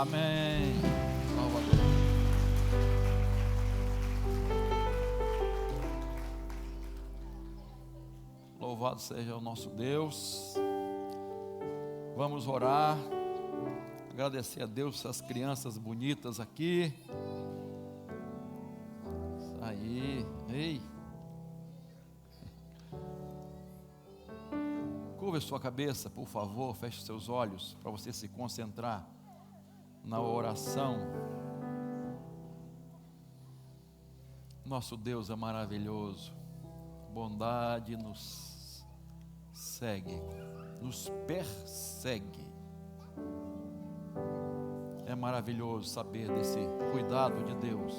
Amém. Salva a Deus. Louvado seja o nosso Deus. Vamos orar. Agradecer a Deus essas crianças bonitas aqui. Isso aí. Ei. Curva a sua cabeça, por favor. Feche seus olhos para você se concentrar na oração. Nosso Deus é maravilhoso. Bondade nos segue, nos persegue. É maravilhoso saber desse cuidado de Deus,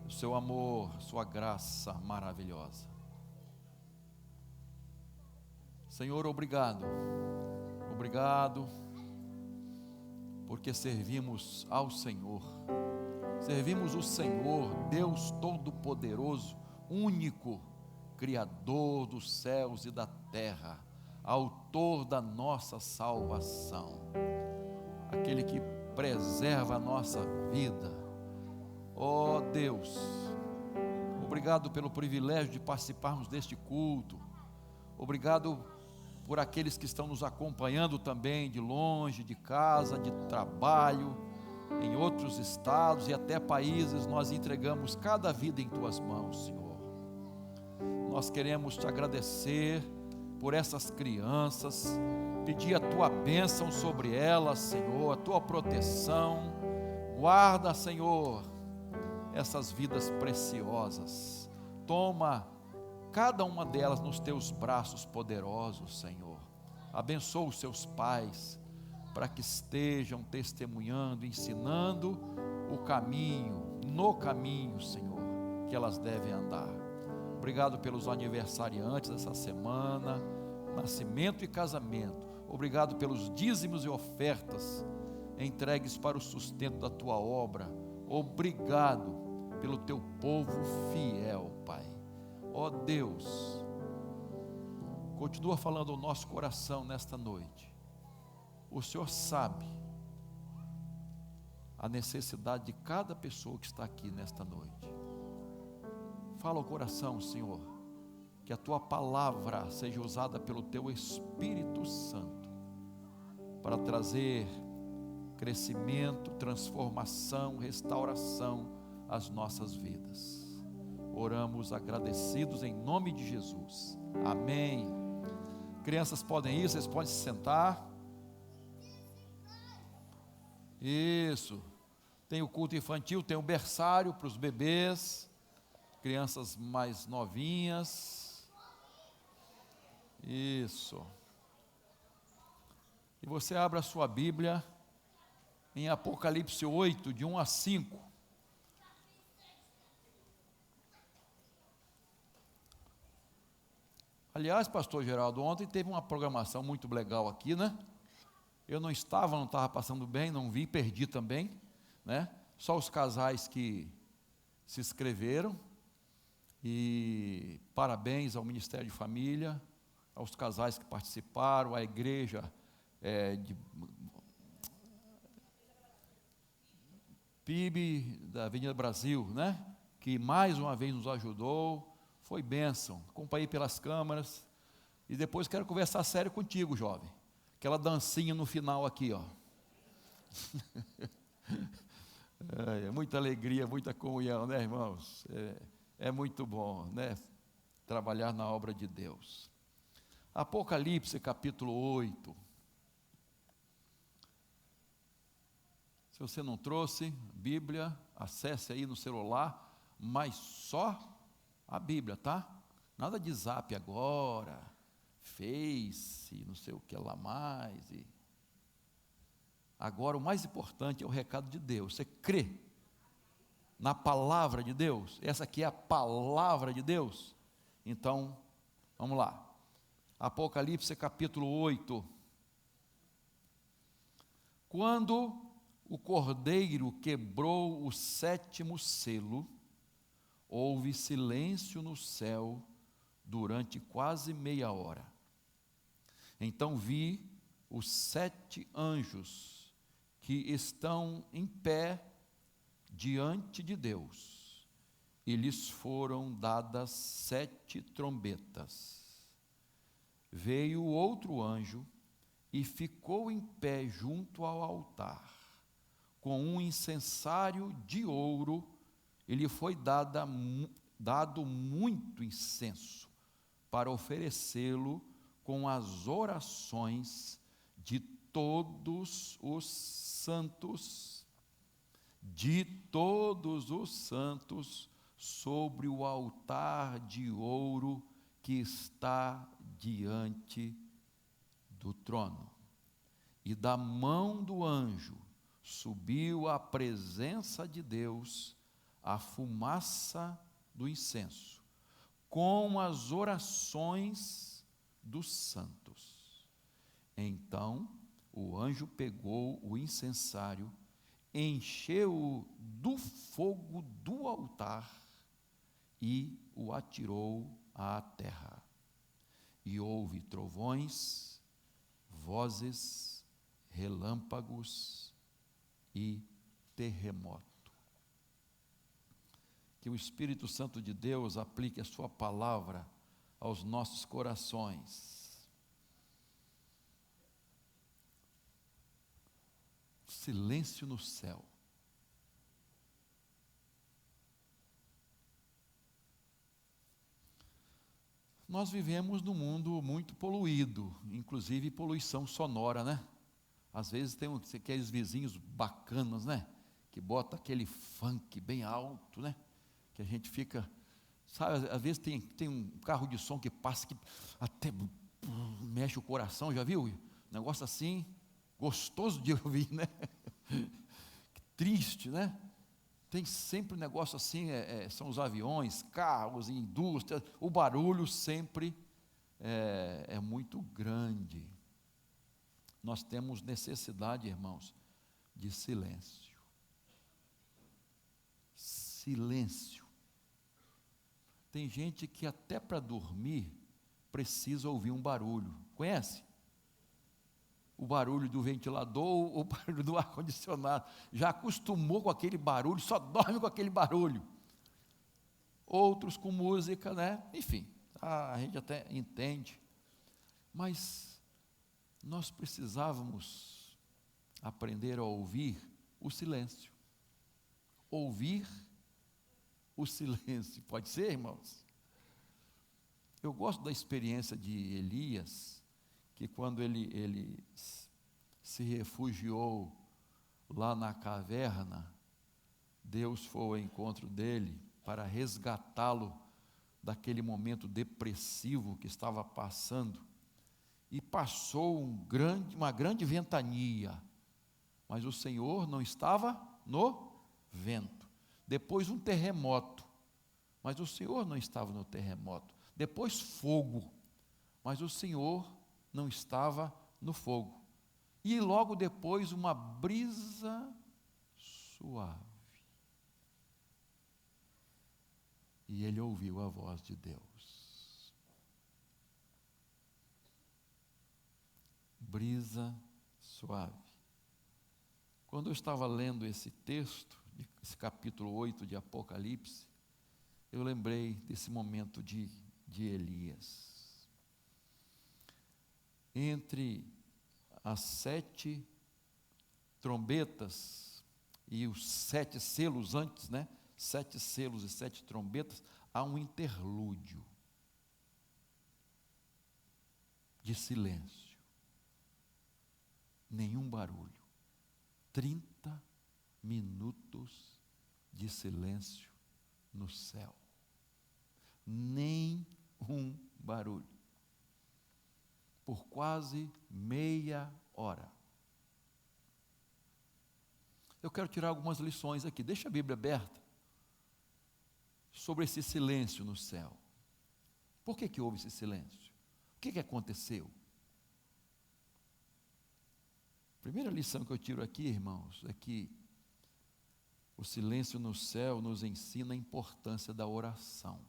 o seu amor, sua graça maravilhosa. Senhor, obrigado, obrigado, porque servimos ao Senhor, servimos o Senhor, Deus Todo-Poderoso, único, Criador dos céus e da terra, Autor da nossa salvação, aquele que preserva a nossa vida. Ó Deus, obrigado pelo privilégio de participarmos deste culto, obrigado por aqueles que estão nos acompanhando também de longe, de casa, de trabalho, em outros estados e até países. Nós entregamos cada vida em Tuas mãos, Senhor. Nós queremos Te agradecer por essas crianças, pedir a Tua bênção sobre elas, Senhor, a Tua proteção. Guarda, Senhor, essas vidas preciosas. Toma cada uma delas nos Teus braços poderosos, Senhor. Abençoa os seus pais, para que estejam testemunhando, ensinando o caminho, no caminho, Senhor, que elas devem andar. Obrigado pelos aniversariantes dessa semana, nascimento e casamento. Obrigado pelos dízimos e ofertas entregues para o sustento da Tua obra. Obrigado pelo Teu povo fiel, Pai. Ó Deus, continua falando ao nosso coração nesta noite. O Senhor sabe a necessidade de cada pessoa que está aqui nesta noite. Fala ao coração, Senhor, que a Tua palavra seja usada pelo Teu Espírito Santo para trazer crescimento, transformação, restauração às nossas vidas. Oramos agradecidos em nome de Jesus. Amém. Crianças podem ir, vocês podem se sentar. Isso. Tem o culto infantil, tem o berçário para os bebês, crianças mais novinhas. Isso. E você abre a sua Bíblia em Apocalipse 8, de 1 a 5. Aliás, pastor Geraldo, ontem teve uma programação muito legal aqui, né? Eu não estava passando bem, não vi, perdi também, né? Só os casais que se inscreveram. E parabéns ao Ministério de Família, aos casais que participaram, à igreja de PIB da Avenida Brasil, né? Que mais uma vez nos ajudou. Foi bênção, acompanhei pelas câmeras. E depois quero conversar sério contigo, jovem. Aquela dancinha no final aqui, ó. Muita alegria, muita comunhão, né, irmãos? É muito bom, né? Trabalhar na obra de Deus. Apocalipse capítulo 8. Se você não trouxe Bíblia, acesse aí no celular, mas só a Bíblia, tá? Nada de zap agora, Face, não sei o que lá mais. Agora o mais importante é o recado de Deus. Você crê na palavra de Deus? Essa aqui é a palavra de Deus? Então, vamos lá. Apocalipse capítulo 8. Quando o cordeiro quebrou o 7º selo, houve silêncio no céu durante quase meia hora. Então vi os 7 anjos que estão em pé diante de Deus, e lhes foram dadas 7 trombetas. Veio outro anjo e ficou em pé junto ao altar, com um incensário de ouro, e lhe foi dado muito incenso, para oferecê-lo com as orações de todos os santos, sobre o altar de ouro que está diante do trono. E da mão do anjo subiu à presença de Deus a fumaça do incenso, com as orações dos santos. Então o anjo pegou o incensário, encheu-o do fogo do altar e o atirou à terra. E houve trovões, vozes, relâmpagos e terremoto. Que o Espírito Santo de Deus aplique a sua palavra aos nossos corações. Silêncio no céu. Nós vivemos num mundo muito poluído, inclusive poluição sonora, né? Às vezes tem aqueles vizinhos bacanas, né? Que bota aquele funk bem alto, né? Que a gente fica, sabe, às vezes tem um carro de som que passa, que até mexe o coração, já viu? Negócio assim, gostoso de ouvir, né? Que triste, né? Tem sempre um negócio assim, são os aviões, carros, indústrias, o barulho sempre é muito grande. Nós temos necessidade, irmãos, de silêncio. Silêncio. Tem gente que até para dormir precisa ouvir um barulho. Conhece? O barulho do ventilador, o barulho do ar-condicionado. Já acostumou com aquele barulho, só dorme com aquele barulho. Outros com música, né? Enfim, a gente até entende. Mas nós precisávamos aprender a ouvir o silêncio. Ouvir o silêncio. Pode ser, irmãos? Eu gosto da experiência de Elias, que quando ele se refugiou lá na caverna, Deus foi ao encontro dele para resgatá-lo daquele momento depressivo que estava passando, e passou uma grande ventania, mas o Senhor não estava no vento. Depois um terremoto, mas o Senhor não estava no terremoto. Depois fogo, mas o Senhor não estava no fogo. E logo depois uma brisa suave. E ele ouviu a voz de Deus. Brisa suave. Quando eu estava lendo esse texto, esse capítulo 8 de Apocalipse, eu lembrei desse momento de Elias. Entre as 7 trombetas e os 7 selos antes, né? 7 selos e 7 trombetas, há um interlúdio de silêncio. Nenhum barulho. 30 minutos de silêncio no céu. Nem um barulho. Por quase meia hora. Eu quero tirar algumas lições aqui. Deixa a Bíblia aberta sobre esse silêncio no céu. Por que houve esse silêncio? O que aconteceu? A primeira lição que eu tiro aqui, irmãos, é que o silêncio no céu nos ensina a importância da oração.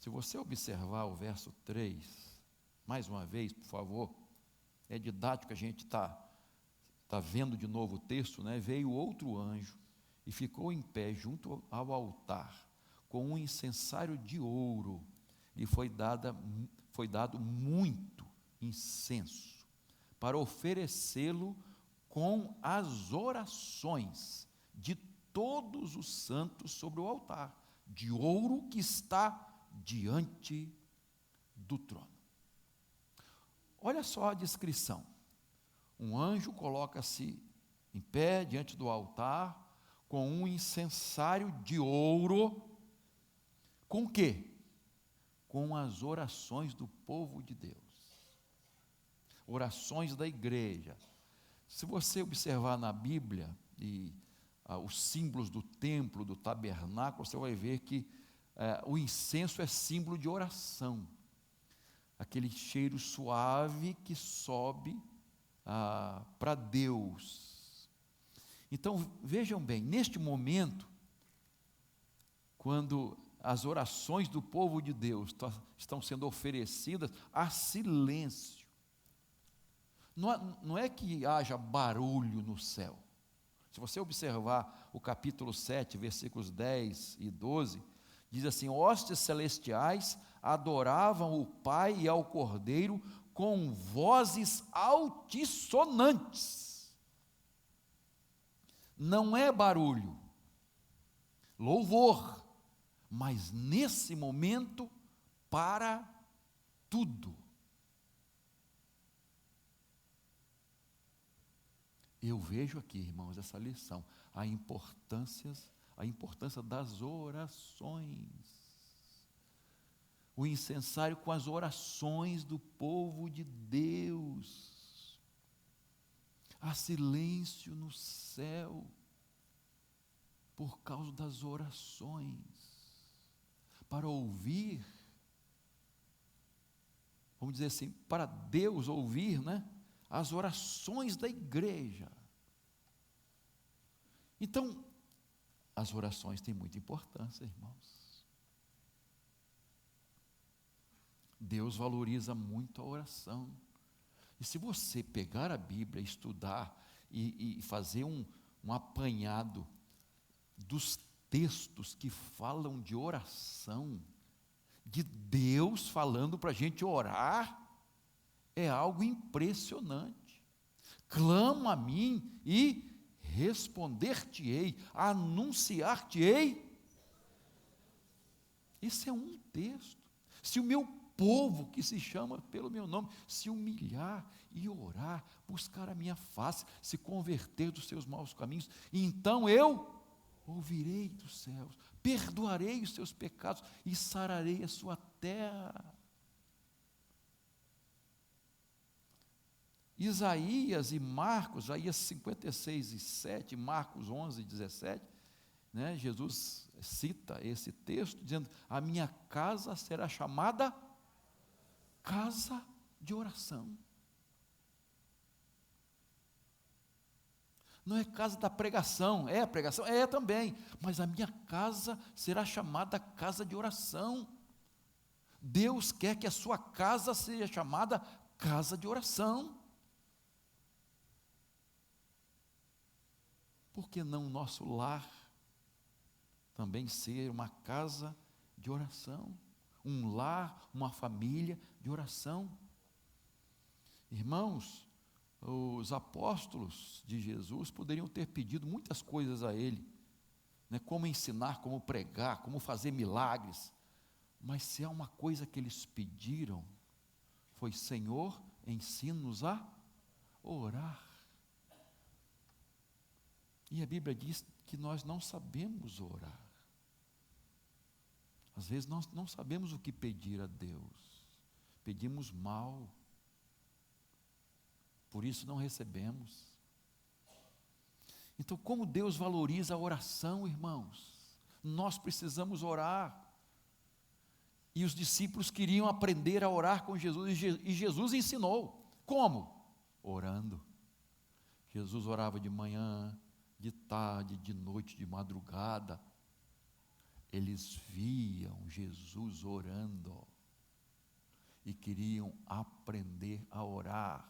Se você observar o verso 3, mais uma vez, por favor, é didático, a gente está está vendo de novo o texto, né? Veio outro anjo e ficou em pé junto ao altar, com um incensário de ouro, e foi dado muito incenso, para oferecê-lo com as orações de todos os santos sobre o altar, de ouro que está diante do trono. Olha só a descrição. Um anjo coloca-se em pé diante do altar, com um incensário de ouro, com o quê? Com as orações do povo de Deus, orações da igreja. Se você observar na Bíblia, os símbolos do templo, do tabernáculo, você vai ver que o incenso é símbolo de oração, aquele cheiro suave que sobe para Deus. Então vejam bem, neste momento, quando as orações do povo de Deus estão sendo oferecidas, há silêncio. Não é que haja barulho no céu. Se você observar o capítulo 7, versículos 10 e 12, diz assim: hostes celestiais adoravam o Pai e ao Cordeiro com vozes altissonantes. Não é barulho, louvor, mas nesse momento, para tudo. Eu vejo aqui, irmãos, essa lição, a importância das orações. O incensário com as orações do povo de Deus. Há silêncio no céu por causa das orações, para ouvir, vamos dizer assim, para Deus ouvir, né? As orações da igreja. Então, as orações têm muita importância, irmãos. Deus valoriza muito a oração. E se você pegar a Bíblia, estudar e fazer um apanhado dos textos que falam de oração, de Deus falando para a gente orar, é algo impressionante. Clama a mim e responder-te-ei, anunciar-te-ei. Esse é um texto. Se o meu povo, que se chama pelo meu nome, se humilhar e orar, buscar a minha face, se converter dos seus maus caminhos, então eu ouvirei dos céus, perdoarei os seus pecados e sararei a sua terra. Isaías e Marcos, Isaías 56 e 7, Marcos 11 e 17, né, Jesus cita esse texto, dizendo: a minha casa será chamada casa de oração. Não é casa da pregação, é a pregação, é também, mas a minha casa será chamada casa de oração. Deus quer que a sua casa seja chamada casa de oração. Por que não o nosso lar também ser uma casa de oração? Um lar, uma família de oração. Irmãos, os apóstolos de Jesus poderiam ter pedido muitas coisas a ele, né, como ensinar, como pregar, como fazer milagres, mas se há uma coisa que eles pediram, foi: Senhor, ensina-nos a orar. E a Bíblia diz que nós não sabemos orar. Às vezes nós não sabemos o que pedir a Deus, pedimos mal, por isso não recebemos. Então, como Deus valoriza a oração, irmãos? Nós precisamos orar. E os discípulos queriam aprender a orar com Jesus, e Jesus ensinou. Como? Orando. Jesus orava de manhã, de tarde, de noite, de madrugada. Eles viam Jesus orando e queriam aprender a orar.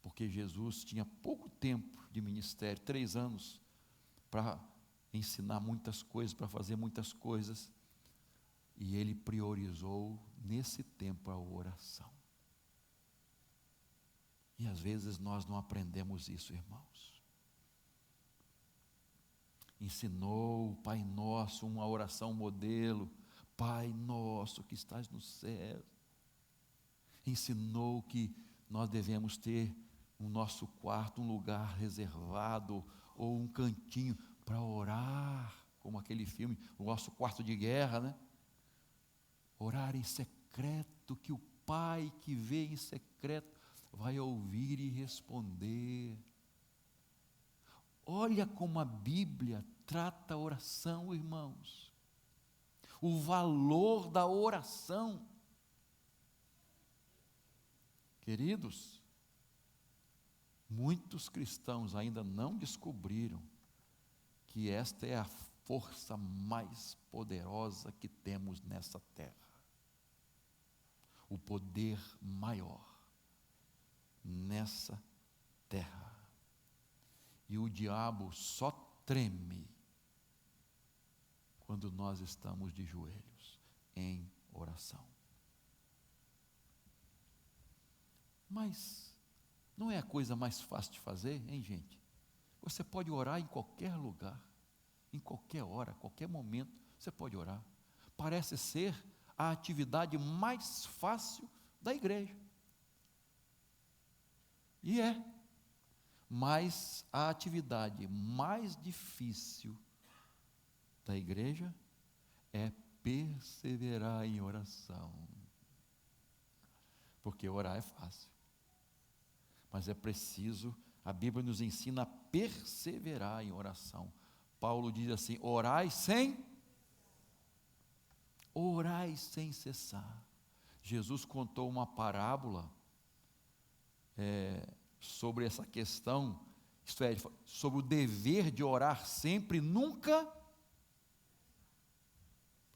porque Jesus tinha pouco tempo de ministério, 3 anos, para ensinar muitas coisas, para fazer muitas coisas, e ele priorizou nesse tempo a oração. E às vezes nós não aprendemos isso, irmãos. Ensinou o Pai Nosso, uma oração modelo, Pai Nosso que estás no céu. Ensinou que nós devemos ter no nosso quarto um lugar reservado, ou um cantinho para orar, como aquele filme, o nosso quarto de guerra, né? Orar em secreto, que o Pai que vê em secreto vai ouvir e responder. Olha como a Bíblia trata a oração, irmãos. O valor da oração. Queridos, muitos cristãos ainda não descobriram que esta é a força mais poderosa que temos nessa terra. O poder maior nessa terra. E o diabo só treme quando nós estamos de joelhos em oração. Mas não é a coisa mais fácil de fazer, hein, gente? Você pode orar em qualquer lugar, em qualquer hora, qualquer momento, você pode orar. Parece ser a atividade mais fácil da igreja. E é. Mas a atividade mais difícil da igreja é perseverar em oração. Porque orar é fácil. Mas é preciso, a Bíblia nos ensina a perseverar em oração. Paulo diz assim: orai sem cessar. Jesus contou uma parábola sobre essa questão, isto é, sobre o dever de orar sempre, nunca.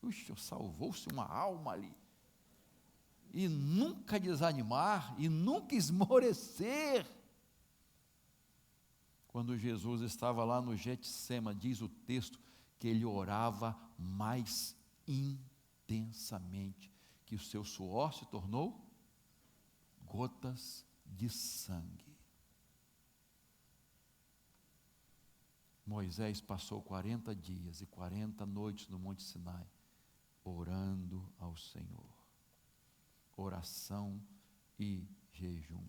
Puxa, salvou-se uma alma ali. E nunca desanimar, e nunca esmorecer. Quando Jesus estava lá no Getsêmani, diz o texto que ele orava mais intensamente, que o seu suor se tornou gotas de sangue. Moisés passou 40 dias e 40 noites no Monte Sinai, orando ao Senhor. Oração e jejum.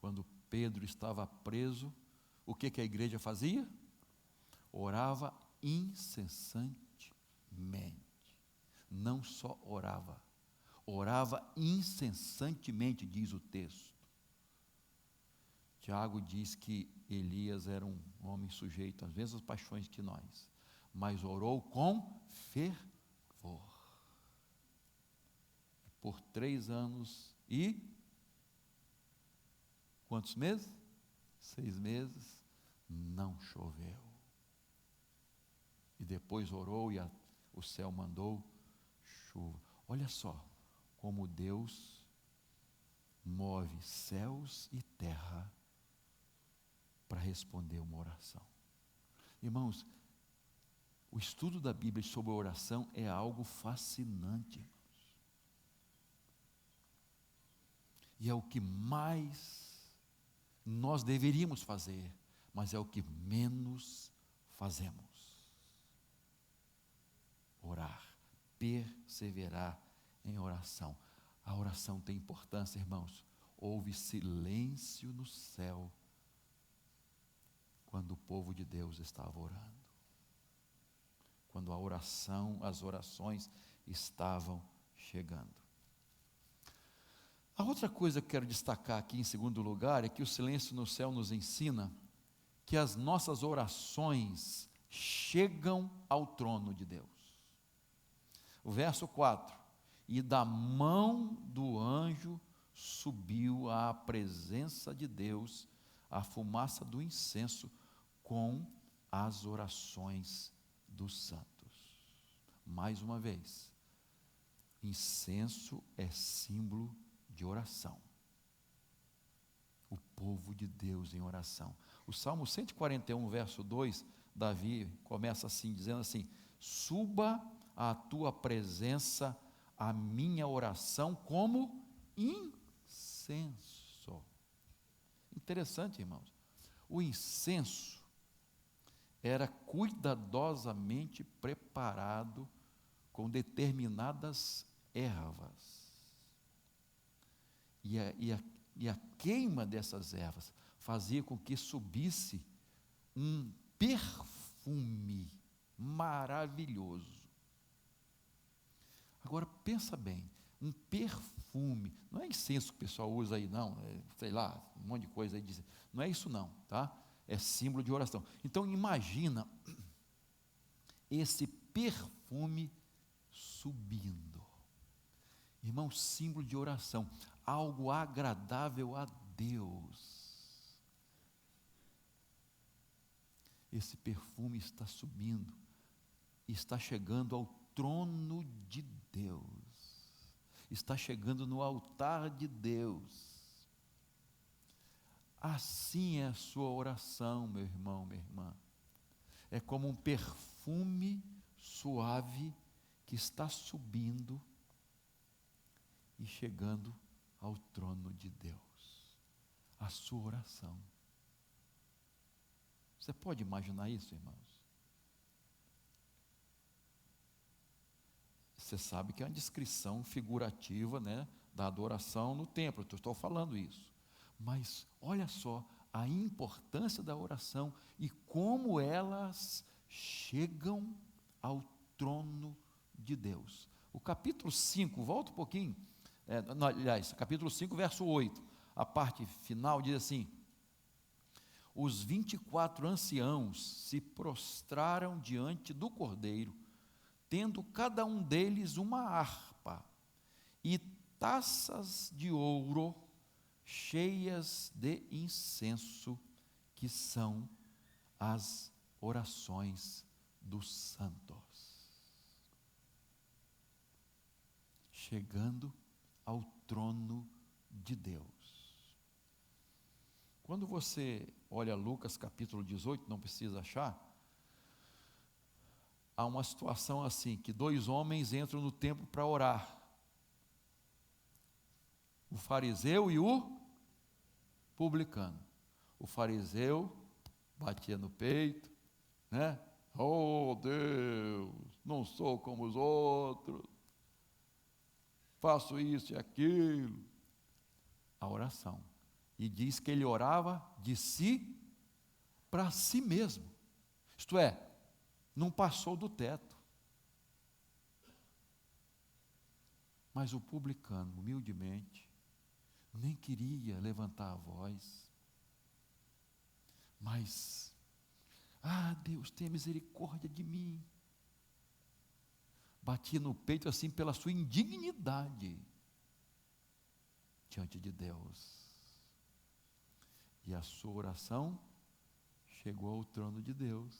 Quando Pedro estava preso, o que a igreja fazia? Orava incessantemente. Não só orava incessantemente, diz o texto. Tiago diz que Elias era um homem sujeito às mesmas paixões que nós, mas orou com fervor. Por 3 anos e quantos meses? 6 meses, não choveu. E depois orou e o céu mandou chuva. Olha só como Deus move céus e terra para responder uma oração. Irmãos, o estudo da Bíblia sobre a oração é algo fascinante. E é o que mais nós deveríamos fazer, mas é o que menos fazemos. Orar, perseverar em oração. A oração tem importância, irmãos. Houve silêncio no céu quando o povo de Deus estava orando. Quando as orações estavam chegando. A outra coisa que quero destacar aqui em segundo lugar é que o silêncio no céu nos ensina que as nossas orações chegam ao trono de Deus. O verso 4: e da mão do anjo subiu à presença de Deus a fumaça do incenso com as orações dos santos. Mais uma vez, incenso é símbolo de oração. povo de Deus em oração. O Salmo 141, verso 2, Davi começa assim, dizendo assim: suba à tua presença a minha oração como incenso. Interessante, irmãos. O incenso era cuidadosamente preparado com determinadas ervas. E a queima dessas ervas fazia com que subisse um perfume maravilhoso. Agora pensa bem, um perfume, não é incenso que o pessoal usa aí não, sei lá, um monte de coisa aí, não é isso não, tá? É símbolo de oração. Então imagina esse perfume subindo, irmão, símbolo de oração, algo agradável a Deus. Esse perfume está subindo, está chegando ao trono de Deus, está chegando no altar de Deus. Assim é a sua oração, meu irmão, minha irmã. É como um perfume suave que está subindo e chegando ao trono de Deus. A sua oração. Você pode imaginar isso, irmãos? Você sabe que é uma descrição figurativa, né, da adoração no templo, eu estou falando isso. Mas olha só a importância da oração e como elas chegam ao trono de Deus. O capítulo 5, volta um pouquinho, aliás, capítulo 5, verso 8, a parte final diz assim: os 24 anciãos se prostraram diante do Cordeiro, tendo cada um deles uma harpa e taças de ouro cheias de incenso, que são as orações dos santos. Chegando ao trono de Deus. Quando você olha Lucas capítulo 18, não precisa achar, há uma situação assim, que 2 homens entram no templo para orar. O fariseu e o publicano. O fariseu batia no peito, né? Oh Deus, não sou como os outros, faço isso e aquilo. A oração. E diz que ele orava de si para si mesmo. Isto é, não passou do teto. Mas o publicano, humildemente, nem queria levantar a voz. Mas, Deus, tenha misericórdia de mim. Batia no peito assim pela sua indignidade diante de Deus. E a sua oração chegou ao trono de Deus.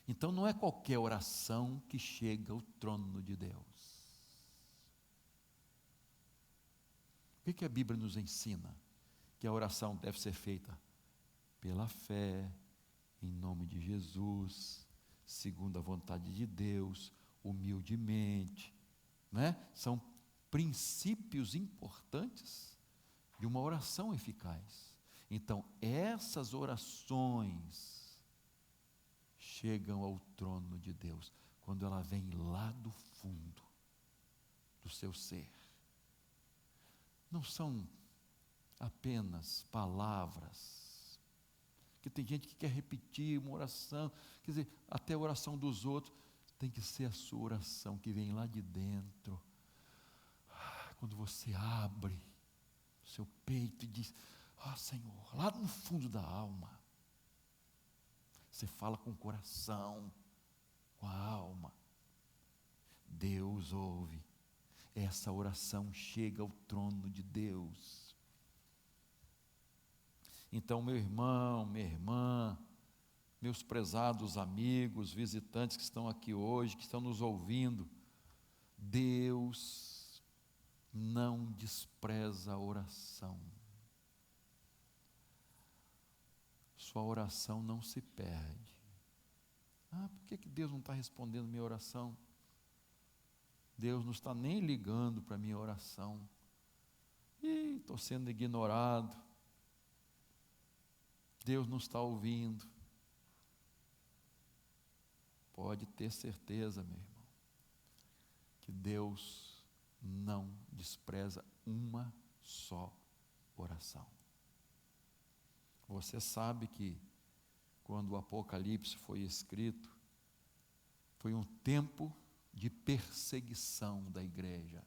Então não é qualquer oração que chega ao trono de Deus. O que a Bíblia nos ensina? Que a oração deve ser feita pela fé, em nome de Jesus, segundo a vontade de Deus, humildemente, né? São princípios importantes de uma oração eficaz. Então, essas orações chegam ao trono de Deus quando ela vem lá do fundo do seu ser. Não são apenas palavras, que tem gente que quer repetir uma oração, quer dizer, até a oração dos outros, tem que ser a sua oração que vem lá de dentro. Quando você abre o seu peito e diz: Senhor, lá no fundo da alma, você fala com o coração, com a alma, Deus ouve. Essa oração chega ao trono de Deus. Então, meu irmão, minha irmã, meus prezados amigos, visitantes que estão aqui hoje, que estão nos ouvindo, Deus não despreza a oração. Sua oração não se perde. Por que Deus não está respondendo minha oração? Deus não está nem ligando para a minha oração. Estou sendo ignorado. Deus não está ouvindo. Pode ter certeza, meu irmão, que Deus não despreza uma só oração. Você sabe que quando o Apocalipse foi escrito, foi um tempo de perseguição da igreja.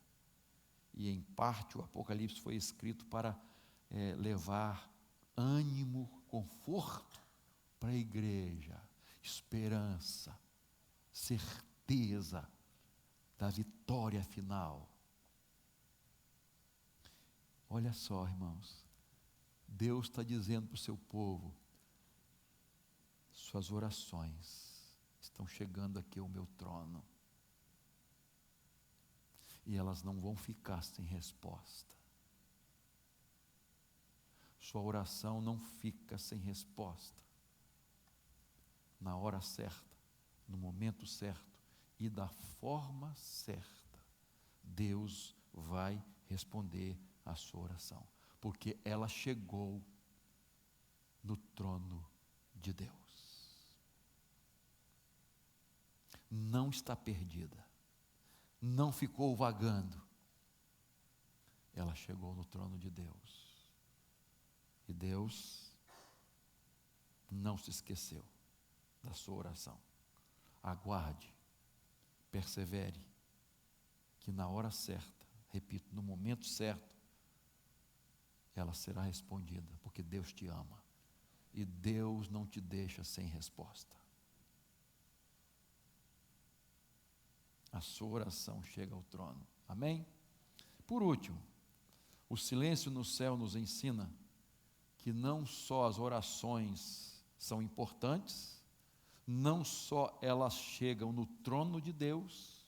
E em parte o Apocalipse foi escrito para levar ânimo, conforto para a igreja, esperança, certeza da vitória final. Olha só, irmãos, Deus está dizendo para o seu povo: suas orações estão chegando aqui ao meu trono, e elas não vão ficar sem resposta. Sua oração não fica sem resposta. Na hora certa, no momento certo e da forma certa, Deus vai responder a sua oração, porque ela chegou no trono de Deus. Não está perdida, não ficou vagando. Ela chegou no trono de Deus. E Deus não se esqueceu da sua oração. Aguarde, persevere, que na hora certa, repito, no momento certo, ela será respondida, porque Deus te ama e Deus não te deixa sem resposta. A sua oração chega ao trono. Amém? Por último, o silêncio no céu nos ensina que não só as orações são importantes, não só elas chegam no trono de Deus,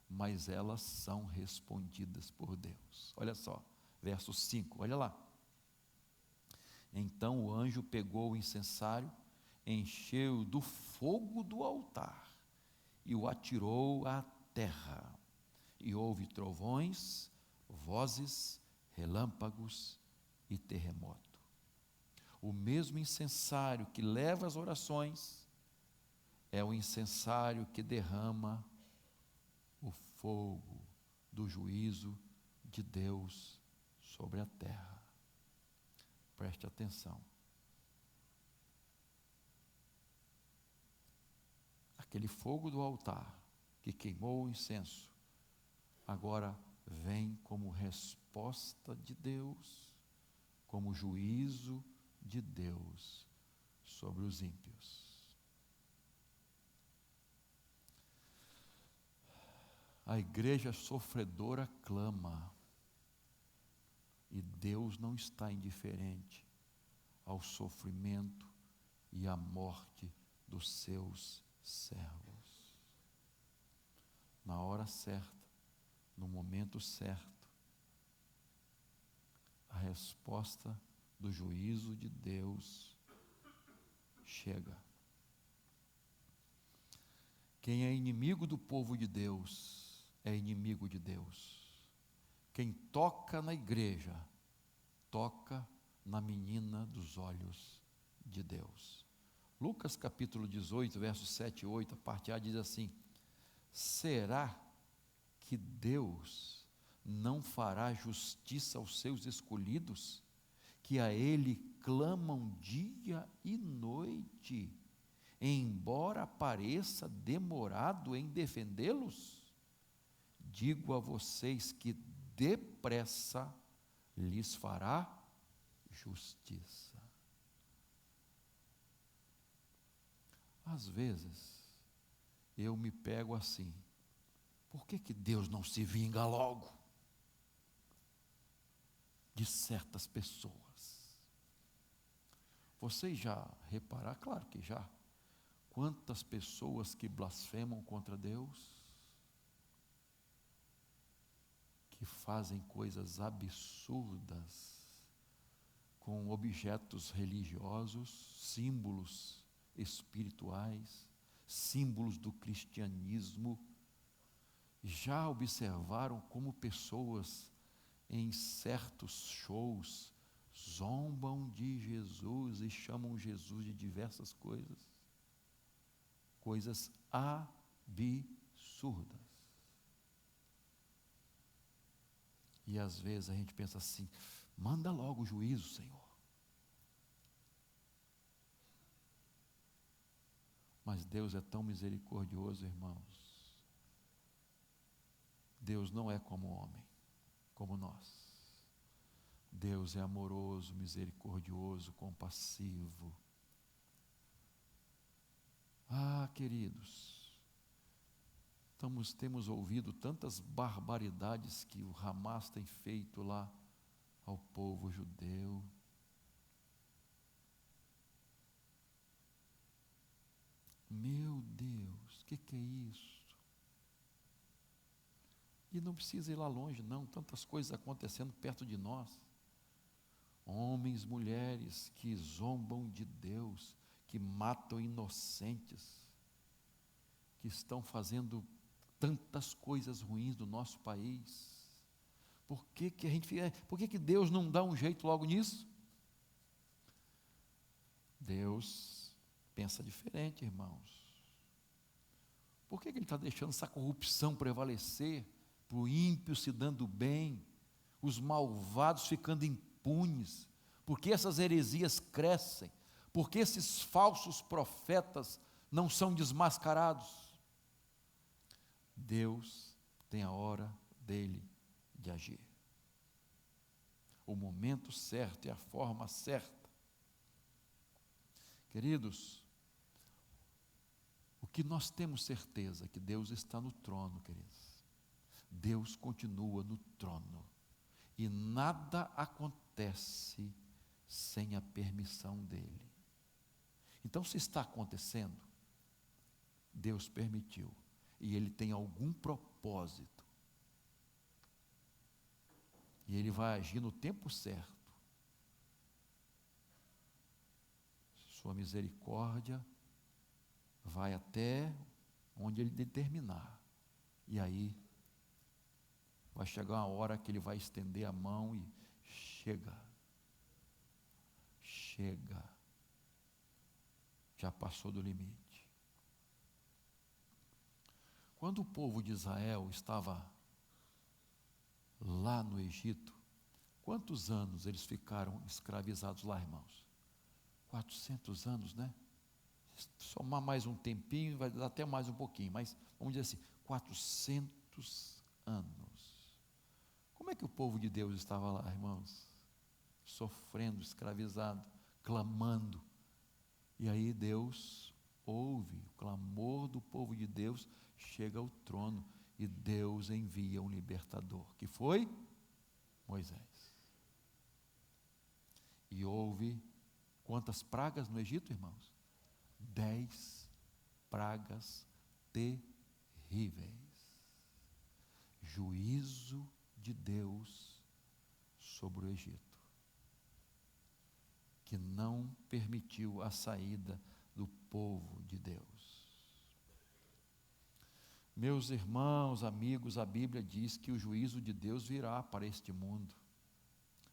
mas elas são respondidas por Deus. Olha só, verso 5, olha lá. Então o anjo pegou o incensário, encheu do fogo do altar e o atirou à terra. E houve trovões, vozes, relâmpagos e terremoto. O mesmo incensário que leva as orações é o incensário que derrama o fogo do juízo de Deus sobre a terra. Preste atenção. Aquele fogo do altar que queimou o incenso, agora vem como resposta de Deus, como juízo de Deus sobre os ímpios. A igreja sofredora clama, e Deus não está indiferente ao sofrimento e à morte dos seus servos. Na hora certa, no momento certo, a resposta do juízo de Deus chega. Quem é inimigo do povo de Deus é inimigo de Deus. Quem toca na igreja, toca na menina dos olhos de Deus. Lucas capítulo 18, versos 7 e 8, a parte A diz assim: será que Deus não fará justiça aos seus escolhidos, que a Ele clamam dia e noite, embora pareça demorado em defendê-los? Digo a vocês que depressa lhes fará justiça. Às vezes, eu me pego assim: por que Deus não se vinga logo de certas pessoas? Vocês já repararam? Claro que já. Quantas pessoas que blasfemam contra Deus, que fazem coisas absurdas com objetos religiosos, símbolos espirituais, símbolos do cristianismo. Já observaram como pessoas em certos shows zombam de Jesus e chamam Jesus de diversas coisas? Coisas absurdas. E às vezes a gente pensa assim: manda logo o juízo, Senhor. Mas Deus é tão misericordioso, irmãos. Deus não é como homem, como nós. Deus é amoroso, misericordioso, compassivo. Ah, queridos, temos ouvido tantas barbaridades que o Hamas tem feito lá ao povo judeu. Meu Deus, o que é isso? E não precisa ir lá longe, não, tantas coisas acontecendo perto de nós. Homens, mulheres que zombam de Deus, que matam inocentes, que estão fazendo tantas coisas ruins no nosso país. Por que que Deus não dá um jeito logo nisso? Deus pensa diferente, irmãos. Por que Ele está deixando essa corrupção prevalecer? Para o ímpio se dando bem, os malvados ficando impunes, porque essas heresias crescem, porque esses falsos profetas não são desmascarados. Deus tem a hora dele de agir, o momento certo e a forma certa. Queridos, o que nós temos certeza é que Deus está no trono, queridos. Deus continua no trono e nada acontece sem a permissão dele. Então, se está acontecendo, Deus permitiu e ele tem algum propósito e ele vai agir no tempo certo. Sua misericórdia vai até onde ele determinar, e aí vai chegar uma hora que ele vai estender a mão e chega, já passou do limite. Quando o povo de Israel estava lá no Egito, quantos anos eles ficaram escravizados lá, irmãos? 400 anos, né? Somar mais um tempinho, vai dar até mais um pouquinho, mas vamos dizer assim, 400 anos. Como é que o povo de Deus estava lá, irmãos? Sofrendo, escravizado, clamando. E aí Deus ouve o clamor do povo de Deus, chega ao trono e Deus envia um libertador, que foi Moisés. E houve quantas pragas no Egito, irmãos? 10 pragas terríveis. Juízo de Deus sobre o Egito, que não permitiu a saída do povo de Deus. Meus irmãos, amigos, a Bíblia diz que o juízo de Deus virá para este mundo,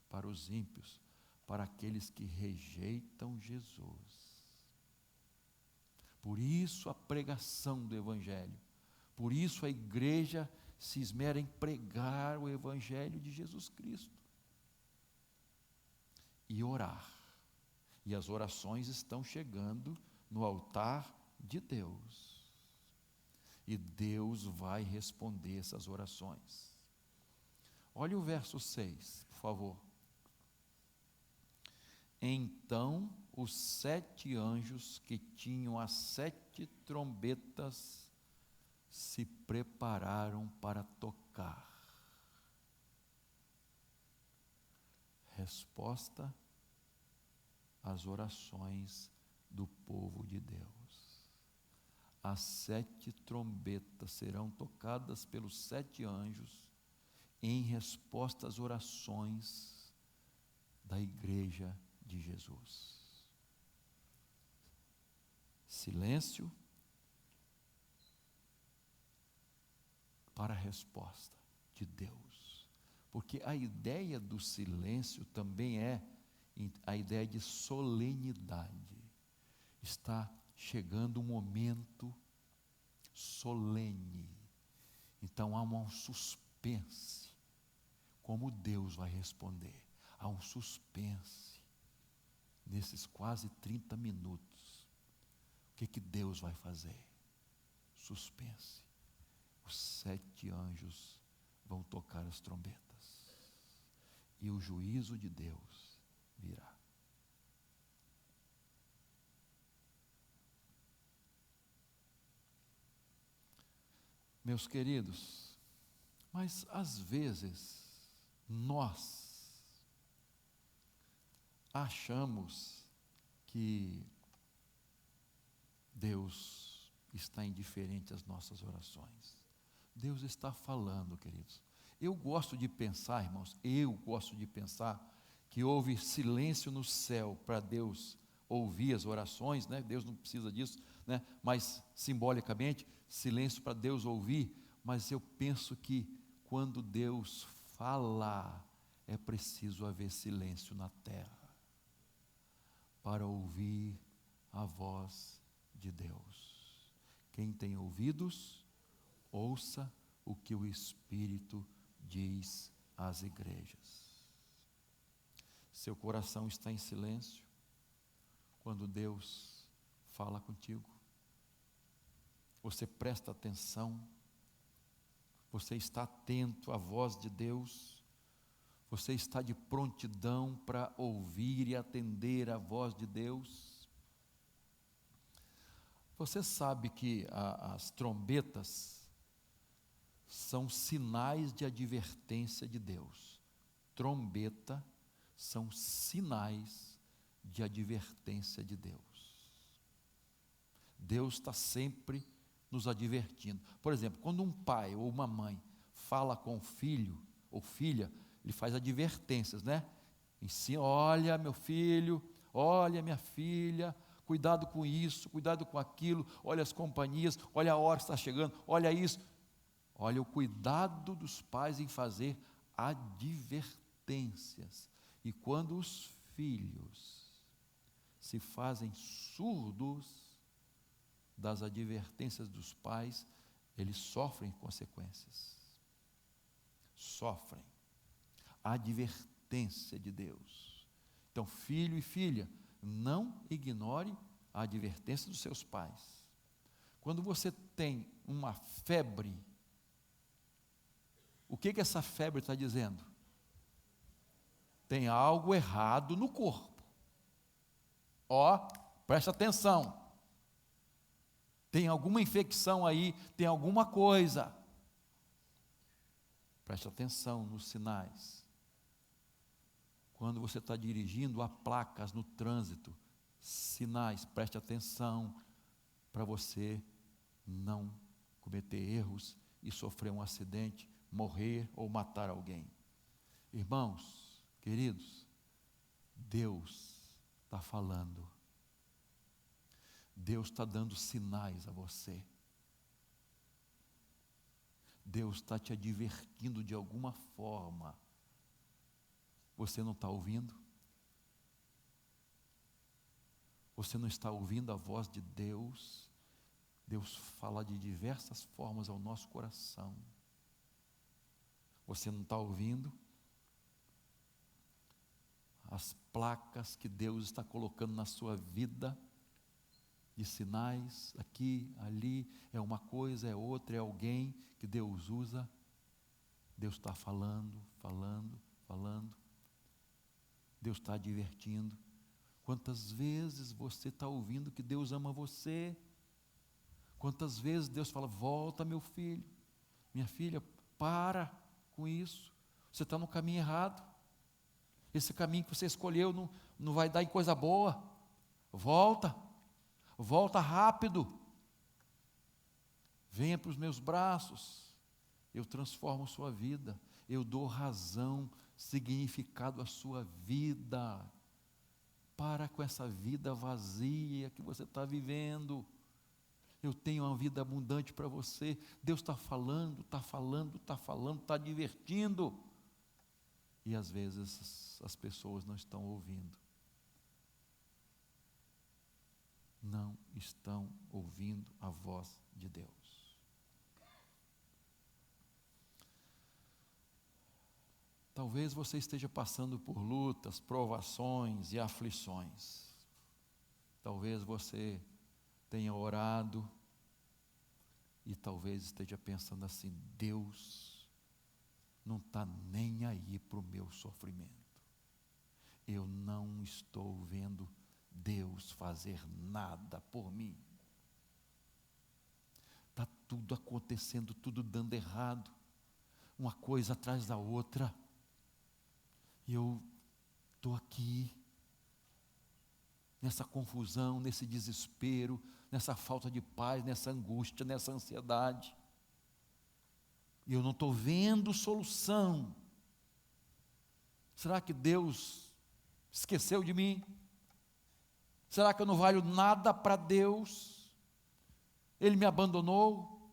para os ímpios, para aqueles que rejeitam Jesus. Por isso a pregação do Evangelho, por isso a igreja se esmera em pregar o Evangelho de Jesus Cristo e orar. E as orações estão chegando no altar de Deus. E Deus vai responder essas orações. Olha o verso 6, por favor. Então os 7 anjos que tinham as 7 trombetas se prepararam para tocar. Resposta às orações do povo de Deus. As 7 trombetas serão tocadas pelos 7 anjos, em resposta às orações da igreja de Jesus. Silêncio para a resposta de Deus. Porque a ideia do silêncio também é a ideia de solenidade. Está chegando um momento solene. Então há um suspense. Como Deus vai responder? Há um suspense. Nesses quase 30 minutos. O que Deus vai fazer? Suspense. Os 7 anjos vão tocar as trombetas. E o juízo de Deus virá. Meus queridos, mas às vezes nós achamos que Deus está indiferente às nossas orações. Deus está falando, queridos. Eu gosto de pensar, irmãos, que houve silêncio no céu para Deus ouvir as orações, né? Deus não precisa disso, né? Mas simbolicamente, silêncio para Deus ouvir, mas eu penso que quando Deus fala, é preciso haver silêncio na terra, para ouvir a voz de Deus. Quem tem ouvidos, ouça o que o Espírito diz às igrejas. Seu coração está em silêncio quando Deus fala contigo? Você presta atenção? Você está atento à voz de Deus? Você está de prontidão para ouvir e atender a voz de Deus? Você sabe que as trombetas são sinais de advertência de Deus. Trombeta são sinais de advertência de Deus. Deus está sempre nos advertindo. Por exemplo, quando um pai ou uma mãe fala com o filho ou filha, ele faz advertências, né? Ensina, olha meu filho, olha minha filha, cuidado com isso, cuidado com aquilo, olha as companhias, olha a hora que está chegando, olha isso. Olha o cuidado dos pais em fazer advertências. E quando os filhos se fazem surdos das advertências dos pais, eles sofrem consequências. Sofrem. Advertência de Deus. Então, filho e filha, não ignore a advertência dos seus pais. Quando você tem uma febre, o que essa febre está dizendo? Tem algo errado no corpo. Ó, presta atenção. Tem alguma infecção aí, tem alguma coisa. Preste atenção nos sinais. Quando você está dirigindo, há placas no trânsito, sinais, preste atenção para você não cometer erros e sofrer um acidente, morrer ou matar alguém. Irmãos, queridos, Deus está falando. Deus está dando sinais a você. Deus está te advertindo de alguma forma. Você não está ouvindo? Você não está ouvindo a voz de Deus? Deus fala de diversas formas ao nosso coração. Você não está ouvindo? As placas que Deus está colocando na sua vida, de sinais, aqui, ali, é uma coisa, é outra, é alguém que Deus usa. Deus está falando. Deus está advertindo. Quantas vezes você está ouvindo que Deus ama você? Quantas vezes Deus fala, volta meu filho, minha filha, para com isso. Você está no caminho errado. Esse caminho que você escolheu não vai dar em coisa boa. Volta rápido. Venha para os meus braços. Eu transformo sua vida. eu dou razão, significado à sua vida. Para com essa vida vazia que você está vivendo. Eu tenho uma vida abundante para você. Deus está falando, está falando, está falando, está divertindo. E às vezes as pessoas não estão ouvindo. Não estão ouvindo a voz de Deus. Talvez você esteja passando por lutas, provações e aflições. Talvez você tenha orado e talvez esteja pensando assim: Deus não está nem aí para o meu sofrimento. Eu não estou vendo Deus fazer nada por mim. Está tudo acontecendo, tudo dando errado, uma coisa atrás da outra. E eu estou aqui, nessa confusão, nesse desespero, nessa falta de paz, nessa angústia, nessa ansiedade. E eu não estou vendo solução. Será que Deus esqueceu de mim? Será que eu não valho nada para Deus? Ele me abandonou?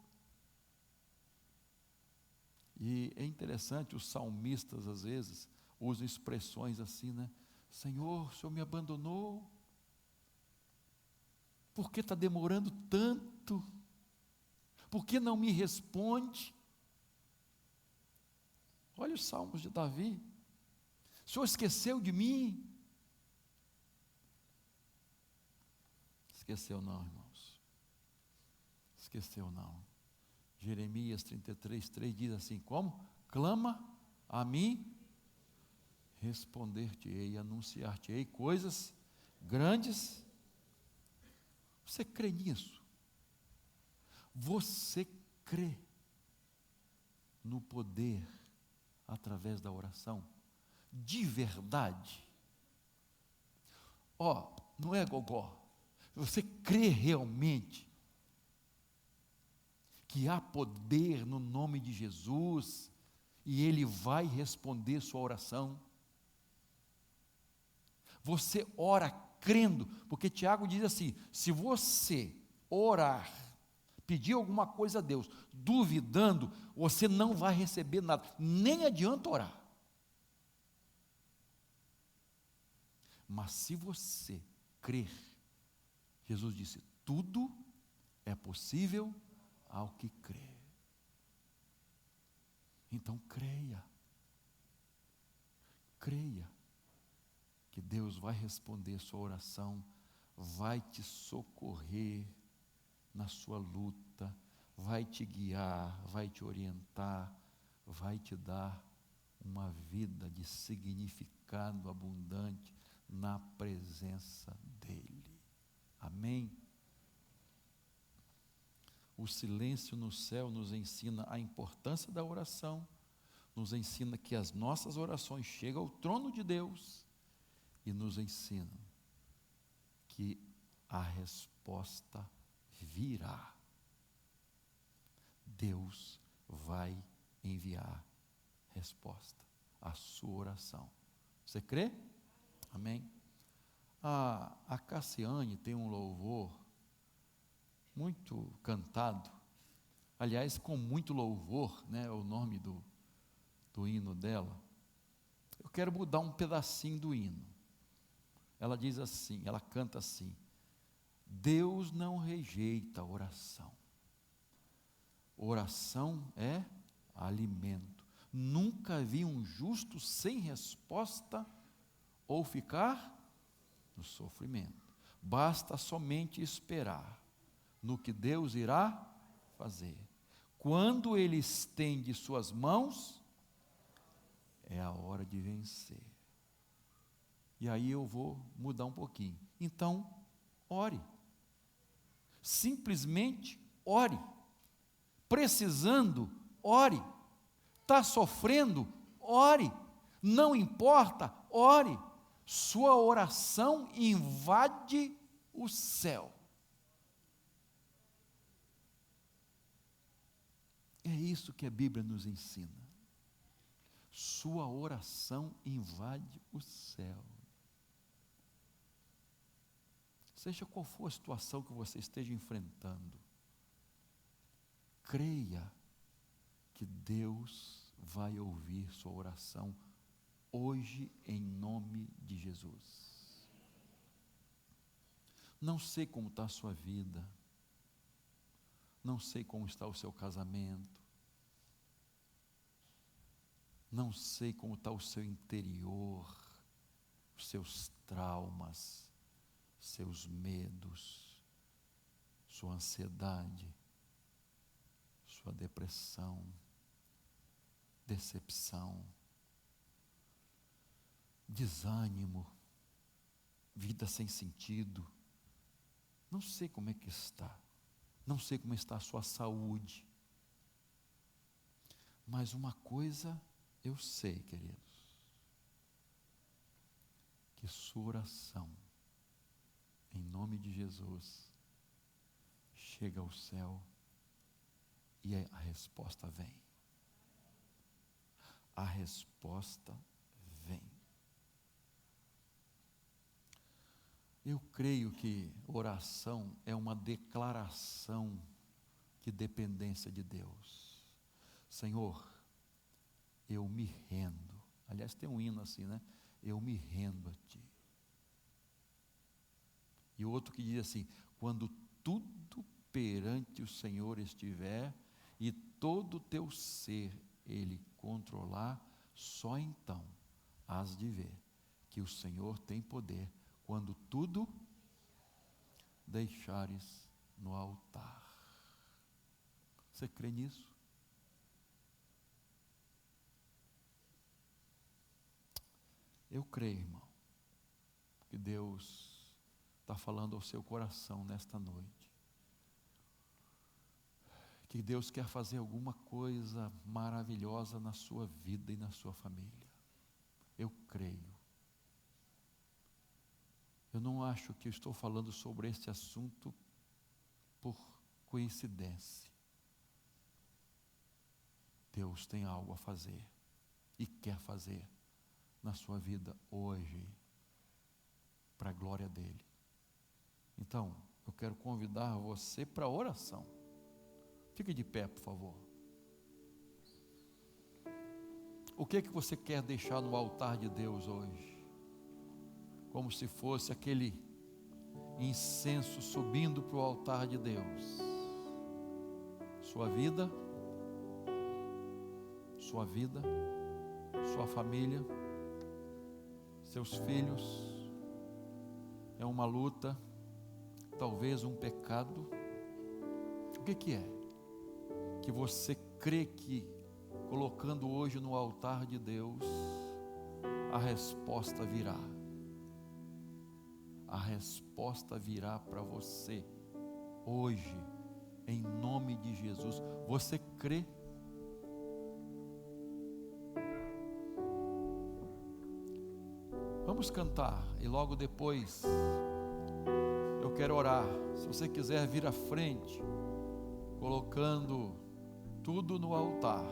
E é interessante, os salmistas às vezes usam expressões assim, né? Senhor, o Senhor me abandonou? Por que está demorando tanto? Por que não me responde? Olha os salmos de Davi. O Senhor esqueceu de mim? Esqueceu não, irmãos. Esqueceu não. Jeremias 33:3 diz assim: como? Clama a mim, responder-te-ei, anunciar-te-ei coisas grandes. Você crê nisso? Você crê no poder através da oração? De verdade? Não é gogó. Você crê realmente que há poder no nome de Jesus e Ele vai responder sua oração? Você ora crendo, porque Tiago diz assim: se você orar, pedir alguma coisa a Deus, duvidando, você não vai receber nada, nem adianta orar. Mas se você crer, Jesus disse: tudo é possível ao que crê. Então creia, creia que Deus vai responder sua oração, vai te socorrer na sua luta, vai te guiar, vai te orientar, vai te dar uma vida de significado abundante na presença dEle. Amém? O silêncio no céu nos ensina a importância da oração, nos ensina que as nossas orações chegam ao trono de Deus e nos ensina que a resposta virá. Deus vai enviar resposta à sua oração. Você crê? Amém? A Cassiane tem um louvor muito cantado, aliás, com muito louvor, né, é o nome do hino dela. Eu quero mudar um pedacinho do hino. Ela diz assim, ela canta assim: Deus não rejeita a oração. Oração é alimento. Nunca vi um justo sem resposta ou ficar no sofrimento. Basta somente esperar no que Deus irá fazer. Quando Ele estende suas mãos, é a hora de vencer. E aí eu vou mudar um pouquinho. Então, ore. Simplesmente ore. Precisando, ore. Está sofrendo, ore. Não importa, ore. Sua oração invade o céu. É isso que a Bíblia nos ensina. Sua oração invade o céu. Seja qual for a situação que você esteja enfrentando, creia que Deus vai ouvir sua oração hoje em nome de Jesus. Não sei como está a sua vida, não sei como está o seu casamento, não sei como está o seu interior, os seus traumas, seus medos, sua ansiedade, sua depressão, decepção, desânimo, vida sem sentido. Não sei como é que está, não sei como está a sua saúde, mas uma coisa eu sei, queridos, que sua oração, em nome de Jesus, chega ao céu e a resposta vem. A resposta vem. Eu creio que oração é uma declaração de dependência de Deus. Senhor, eu me rendo. Aliás, tem um hino assim, né? Eu me rendo a Ti. E outro que diz assim: quando tudo perante o Senhor estiver e todo o teu ser Ele controlar, só então hás de ver que o Senhor tem poder quando tudo deixares no altar. Você crê nisso? Eu creio, irmão, que Deus está falando ao seu coração nesta noite. Que Deus quer fazer alguma coisa maravilhosa na sua vida e na sua família. Eu creio. Eu não acho que eu estou falando sobre este assunto por coincidência. Deus tem algo a fazer e quer fazer na sua vida hoje, para a glória dEle. Então, eu quero convidar você para a oração. Fique de pé, por favor. O que é que você quer deixar no altar de Deus hoje? Como se fosse aquele incenso subindo para o altar de Deus. Sua vida, sua família, seus filhos. É uma luta, talvez um pecado. O que é? Que você crê que, colocando hoje no altar de Deus, a resposta virá. A resposta virá para você hoje, em nome de Jesus. Você crê? Vamos cantar e logo depois eu quero orar. Se você quiser vir à frente, colocando tudo no altar.